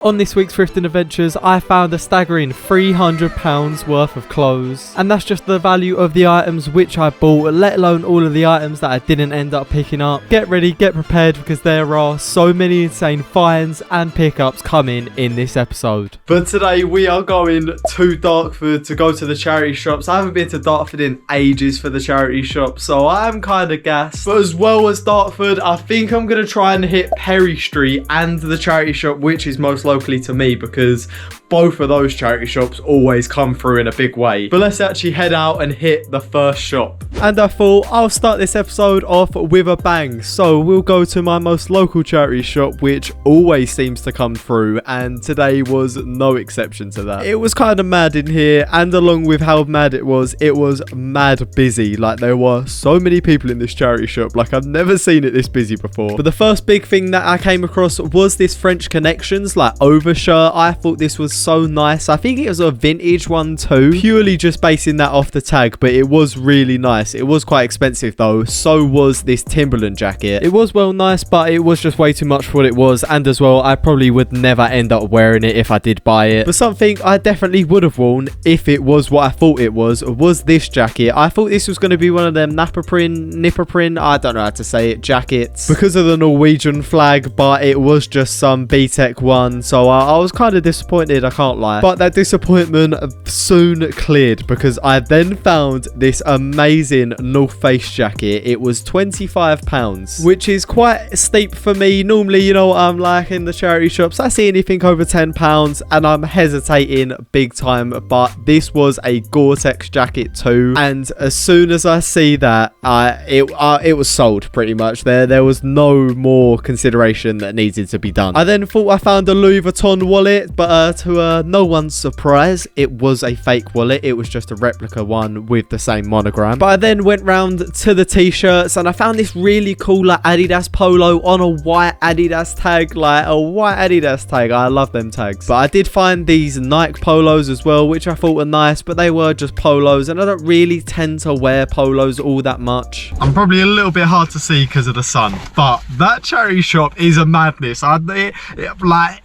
On this week's Thrifting Adventures, I found a staggering £300 worth of clothes. And that's just the value of the items which I bought, let alone all of the items that I didn't end up picking up. Get ready, get prepared, because there are so many insane finds and pickups coming in this episode. But today we are going to Dartford to go to the charity shops. I haven't been to Dartford in ages for the charity shop, so I am kind of gassed. But as well as Dartford, I think I'm going to try and hit Perry Street and the charity shop, which is most locally to me, because both of those charity shops always come through in a big way. But let's actually head out and hit the first shop. And I thought I'll start this episode off with a bang. So we'll go to my most local charity shop, which always seems to come through, and today was no exception to that. It was kind of mad in here, and along with how mad it was mad busy. Like, there were so many people in this charity shop. Like, I've never seen it this busy before. But the first big thing that I came across was this French Connections like overshirt. I thought this was so nice. I think it was a vintage one too, purely just basing that off the tag, but it was really nice. It was quite expensive though. So was this Timberland jacket. It was well nice, but it was just way too much for what it was, and as well I probably would never end up wearing it if I did buy it. But something I definitely would have worn if it was what I thought it was this jacket. I thought this was going to be one of them nipper print, I don't know how to say it, jackets, because of the Norwegian flag, but it was just some B-Tech one, so I was kind of disappointed, I can't lie. But that disappointment soon cleared, because I then found this amazing North Face jacket. It was £25, which is quite steep for me. Normally, you know what I'm like in the charity shops, I see anything over £10 and I'm hesitating big time, but this was a Gore-Tex jacket too, and as soon as I see that, it was sold pretty much. There was no more consideration that needed to be done. I then thought I found a Louis Vuitton wallet, but to no one's surprise, it was a fake wallet. It was just a replica one with the same monogram. But I then went round to the t-shirts, and I found this really cool like Adidas polo on a white Adidas tag, like a white Adidas tag. I love them tags. But I did find these Nike polos as well, which I thought were nice, but they were just polos, and I don't really tend to wear polos all that much. I'm probably a little bit hard to see because of the sun, but that charity shop is a madness. I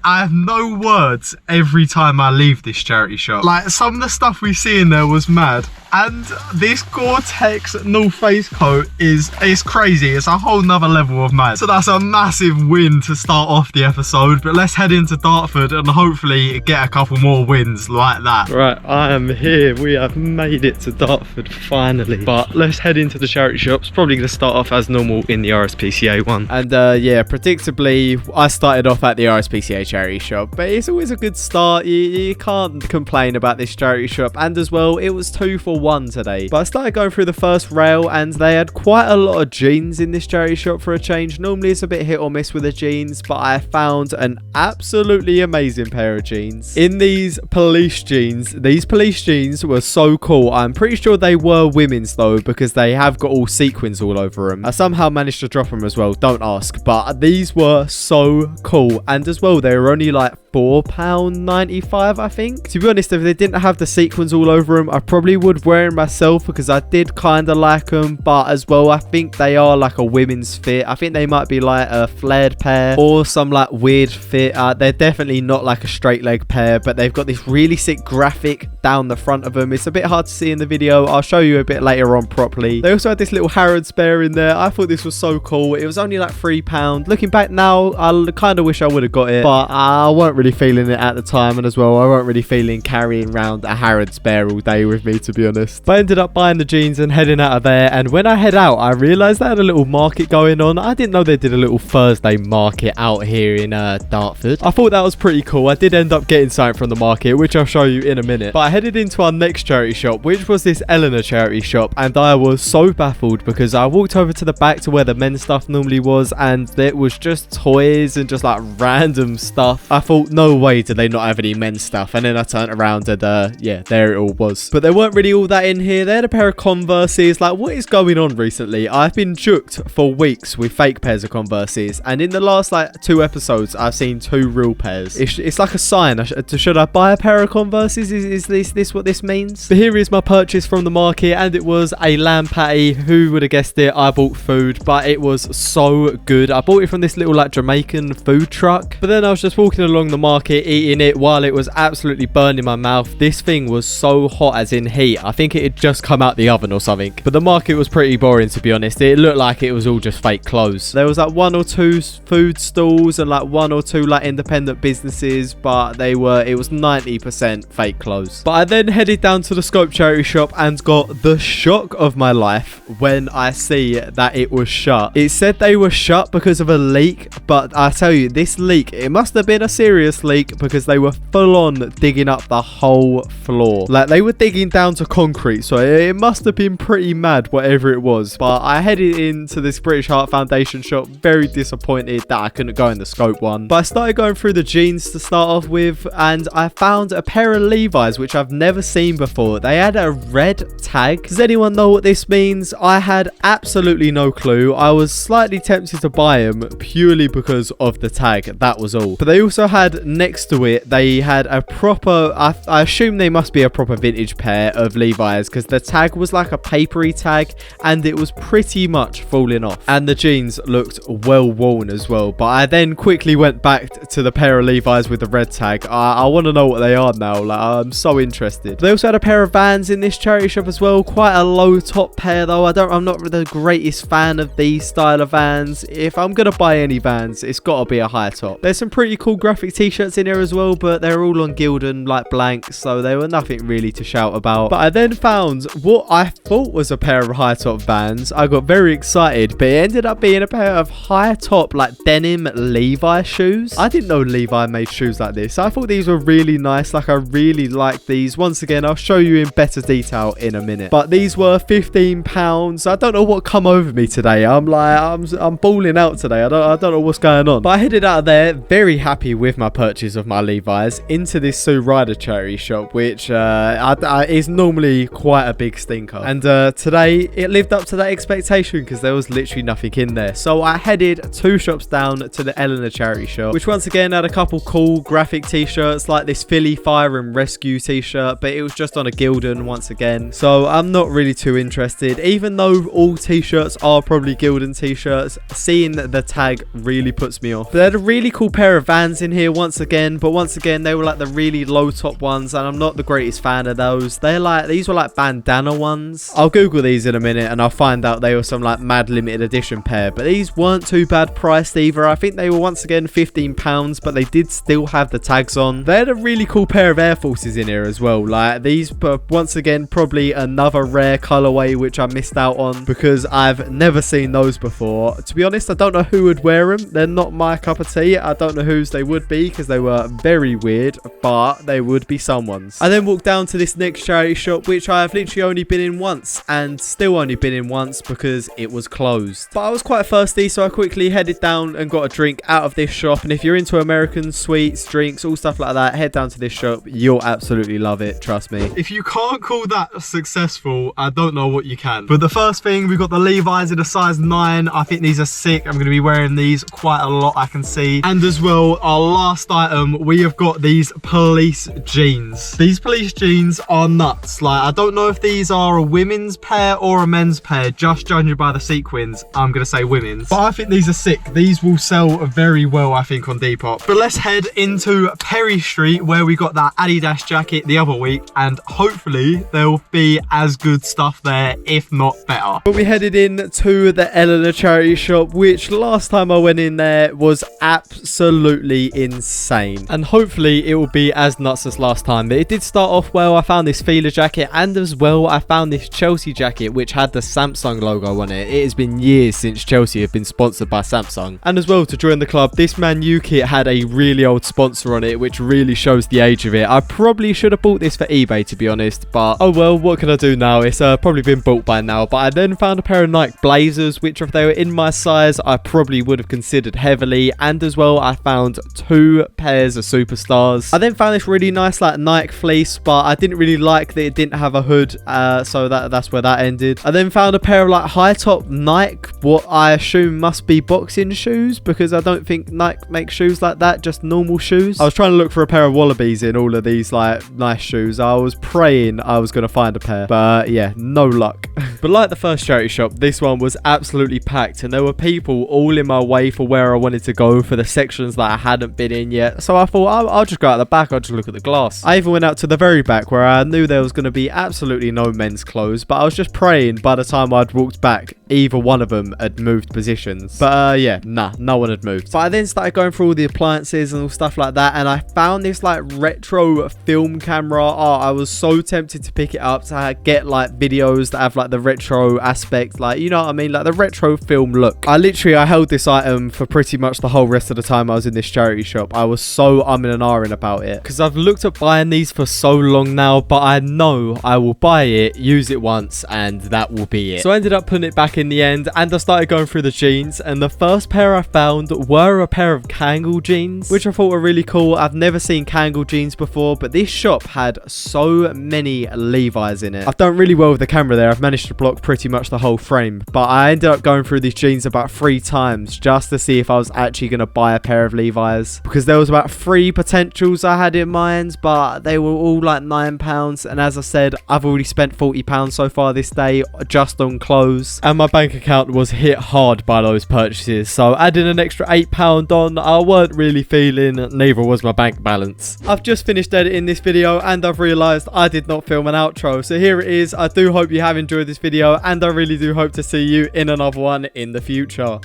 have no words every time I leave this charity shop. Like, some of the stuff we see in there was mad, and this Gore-Tex North Face coat is crazy. It's a whole nother level of mad. So that's a massive win to start off the episode. But let's head into Dartford and hopefully get a couple more wins like that. Right, I am here. We have made it to Dartford finally. But let's head into the charity shops. Probably going to start off as normal in the RSPCA one. And yeah, predictably, I started off at the RSPCA charity shop, but it's always a good start. You can't complain about this charity shop. And as well, it was 2 for 1 today. But I started going through the first rail, and they had quite a lot of jeans in this charity shop for a change. Normally it's a bit hit or miss with the jeans, but I found an absolutely amazing pair of jeans in these police jeans. These police jeans were so cool. I'm pretty sure they were women's though, because they have got all sequins all over them. I somehow managed to drop them as well, don't ask, but these were so cool. And as well, they were only like £4.95, I think. To be honest, if they didn't have the sequins all over them, I probably would wear them myself, because I did kind of like them. But as well, I think they are like a women's fit. I think they might be like a flared pair or some like weird fit. They're definitely not like a straight leg pair, but they've got this really sick graphic down the front of them. It's a bit hard to see in the video. I'll show you a bit later on properly. They also had this little Harrods bear in there. I thought this was so cool. It was only like £3. Looking back now, I kind of wish I would have got it, but I weren't really feeling it at the time, and as well, I weren't really feeling carrying around a Harrods bear all day with me, to be honest. But I ended up buying the jeans and heading out of there, and when I head out, I realised they had a little market going on. I didn't know they did a little Thursday market out here in Dartford. I thought that was pretty cool. I did end up getting something from the market, which I'll show you in a minute. But I headed into our next charity shop, which was this Eleanor charity shop, and I was so baffled because I walked over to the back to where the men's stuff normally was, and it was just toys and just like random stuff. I thought, no way did they not have any men's stuff, and then I turned around and yeah, there it all was. But there weren't really all bought that in here. They had a pair of Converses. Like, what is going on recently? I've been juked for weeks with fake pairs of Converses, and in the last like 2 episodes I've seen 2 real pairs. It's like a sign. Should I buy a pair of Converses? Is this what this means? But here is my purchase from the market, and it was a lamb patty. Who would have guessed it? I bought food, but it was so good. I bought it from this little like Jamaican food truck, but then I was just walking along the market eating it while it was absolutely burning my mouth. This thing was so hot, as in heat. I think it had just come out the oven or something. But the market was pretty boring, to be honest. It looked like it was all just fake clothes. There was like 1 or 2 food stalls and like 1 or 2 like independent businesses, but it was 90% fake clothes. But I then headed down to the Scope charity shop and got the shock of my life when I see that it was shut. It said they were shut because of a leak, but I tell you, this leak, it must have been a serious leak, because they were full on digging up the whole floor. Like, they were digging down to concrete, so it must have been pretty mad, whatever it was. But I headed into this British Heart Foundation shop very disappointed that I couldn't go in the Scope one. But I started going through the jeans to start off with, and I found a pair of Levi's which I've never seen before. They had a red tag. Does anyone know what this means? I had absolutely no clue. I was slightly tempted to buy them purely because of the tag. That was all. But they also had next to it, they had a proper, I assume they must be a proper vintage pair of Levi's, because the tag was like a papery tag and it was pretty much falling off, and the jeans looked well worn as well. But I then quickly went back to the pair of Levi's with the red tag. I want to know what they are now. Like, I'm so interested. They also had a pair of Vans in this charity shop as well. Quite a low top pair though. I'm not the greatest fan of these style of Vans. If I'm gonna buy any Vans, it's gotta be a high top. There's some pretty cool graphic t-shirts in here as well, but they're all on Gildan like blank, so they were nothing really to shout about. But I then found what I thought was a pair of high top Vans. I got very excited, but it ended up being a pair of high top like denim Levi shoes. I didn't know Levi made shoes like this. I thought these were really nice. Like, I really like these. Once again, I'll show you in better detail in a minute. But these were £15. I don't know what come over me today. I'm balling out today. I don't know what's going on. But I headed out of there very happy with my purchase of my Levi's into this Sue Ryder charity shop, which is normally quite a big stinker. And today it lived up to that expectation, because there was literally nothing in there. So I headed 2 shops down to the Eleanor charity shop, which once again had a couple cool graphic t-shirts, like this Philly Fire and Rescue t-shirt, but it was just on a Gildan once again. So I'm not really too interested, even though all t-shirts are probably Gildan t-shirts. Seeing the tag really puts me off. But they had a really cool pair of Vans in here once again, but once again they were like the really low top ones, and I'm not the greatest fan of those. These were like bandana ones. I'll Google these in a minute and I'll find out they were some like mad limited edition pair, but these weren't too bad priced either. I think they were once again £15, but they did still have the tags on. They had a really cool pair of Air Forces in here as well. Like, these, once again, probably another rare colorway which I missed out on, because I've never seen those before. To be honest, I don't know who would wear them. They're not my cup of tea. I don't know whose they would be, because they were very weird, but they would be someone's. I then walked down to this next charity shop, which I have literally only been in once, and still only been in once because it was closed. But I was quite thirsty, so I quickly headed down and got a drink out of this shop. And if you're into American sweets, drinks, all stuff like that, head down to this shop. You'll absolutely love it, trust me. If you can't call that successful, I don't know what you can. But the first thing, we got the Levi's in a size 9. I think these are sick. I'm going to be wearing these quite a lot, I can see. And as well, our last item, we have got these police jeans. These police jeans are nuts. Like, I don't know if these are a women's pair or a men's pair, just judging by the sequins. I'm going to say women's. But I think these are sick. These will sell very well, I think, on Depop. But let's head into Perry Street, where we got that Adidas jacket the other week, and hopefully there'll be as good stuff there, if not better. But we headed in to the Eleanor charity shop, which last time I went in there was absolutely insane. And hopefully it will be as nuts as last time. But it did start off well. I found this Fila jacket, and as well I found this Chelsea jacket which had the Samsung logo on it. It has been years since Chelsea have been sponsored by Samsung. And as well, to join the club, this Man U kit had a really old sponsor on it, which really shows the age of it. I probably should have bought this for eBay, to be honest, but oh well, what can I do now? It's probably been bought by now. But I then found a pair of Nike Blazers, which if they were in my size, I probably would have considered heavily. And as well, I found 2 pairs of Superstars. I then found this really nice like Nike fleece, but I didn't really like that it didn't didn't have a hood, so that's where that ended. I then found a pair of like high top Nike, what I assume must be boxing shoes, because I don't think Nike makes shoes like that, just normal shoes. I was trying to look for a pair of Wallabies in all of these like nice shoes. I was praying I was going to find a pair, but yeah, no luck. But like the first charity shop, this one was absolutely packed, and there were people all in my way for where I wanted to go, for the sections that I hadn't been in yet. So I thought I'll just go out the back, I'll just look at the glass. I even went out to the very back where I knew there was going to be absolutely no men's clothes, but I was just praying by the time I'd walked back either one of them had moved positions. But yeah, nah, no one had moved. But I then started going through all the appliances and all stuff like that, and I found this like retro film camera. Oh, I was so tempted to pick it up to get like videos that have like the retro aspect, like, you know what I mean, like the retro film look. I held this item for pretty much the whole rest of the time I was in this charity shop. I was so umming and ahhing about it, because I've looked at buying these for so long now, but I know I will buy it, use it once, and that will be it. So I ended up putting it back in the end, and I started going through the jeans, and the first pair I found were a pair of Kangol jeans, which I thought were really cool. I've never seen Kangol jeans before, but this shop had so many Levi's in it. I've done really well with the camera there. I've managed to block pretty much the whole frame, but I ended up going through these jeans about 3 times just to see if I was actually going to buy a pair of Levi's, because there was about 3 potentials I had in mind, but they were all like £9, and as I said, I've already spent £40 so far this day just on clothes, and my bank account was hit hard by those purchases, so adding an extra £8 on, I weren't really feeling, neither was my bank balance. I've just finished editing this video, and I've realised I did not film an outro, so here it is. I do hope you have enjoyed this video, and I really do hope to see you in another one in the future.